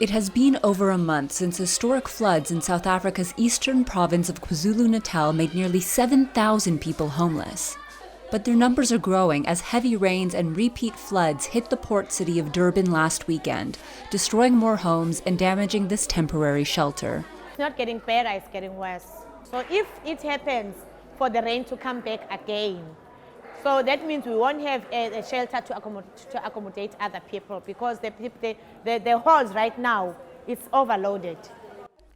It has been over a month since historic floods in South Africa's eastern province of KwaZulu-Natal made nearly 7,000 people homeless. But their numbers are growing as heavy rains and repeat floods hit the port city of Durban last weekend, destroying more homes and damaging this temporary shelter. It's not getting better, it's getting worse. So if it happens for the rain to come back again, so that means we won't have a shelter to accommodate other people because the halls right now, it's overloaded.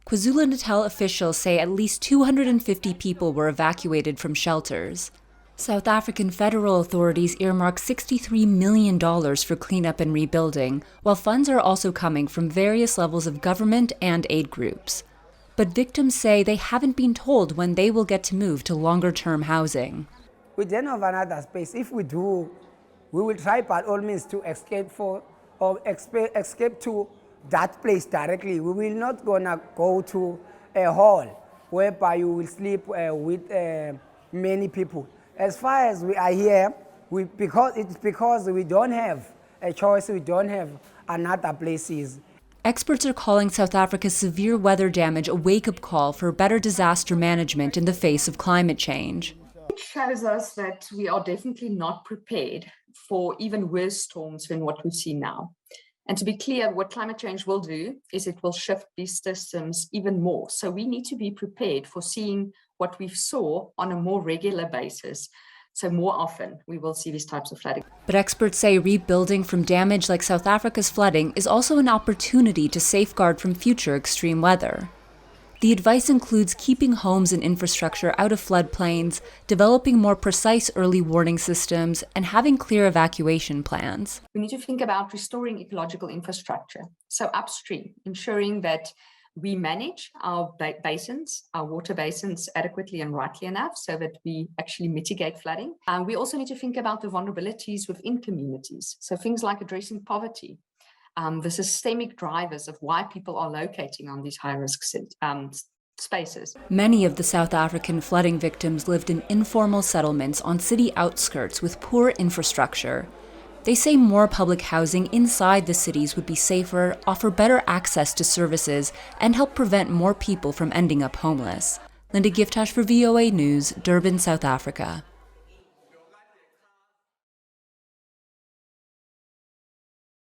KwaZulu-Natal officials say at least 250 people were evacuated from shelters. South African federal authorities earmarked $63 million for cleanup and rebuilding, while funds are also coming from various levels of government and aid groups. But victims say they haven't been told when they will get to move to longer-term housing. We don't have another space. If we do, we will try by all means to escape to that place directly. We will not gonna go to a hall whereby you will sleep with many people. As far as we are here, because we don't have a choice, we don't have another places. Experts are calling South Africa's severe weather damage a wake-up call for better disaster management in the face of climate change. It shows us that we are definitely not prepared for even worse storms than what we see now. And to be clear, what climate change will do is it will shift these systems even more. So we need to be prepared for seeing what we saw on a more regular basis. So more often we will see these types of flooding. But experts say rebuilding from damage like South Africa's flooding is also an opportunity to safeguard from future extreme weather. The advice includes keeping homes and infrastructure out of floodplains, developing more precise early warning systems, and having clear evacuation plans. We need to think about restoring ecological infrastructure. So upstream, ensuring that we manage our basins, our water basins adequately and rightly enough so that we actually mitigate flooding. We also need to think about the vulnerabilities within communities. So things like addressing poverty, the systemic drivers of why people are locating on these high-risk spaces. Many of the South African flooding victims lived in informal settlements on city outskirts with poor infrastructure. They say more public housing inside the cities would be safer, offer better access to services, and help prevent more people from ending up homeless. Givetash for VOA News, Durban, South Africa.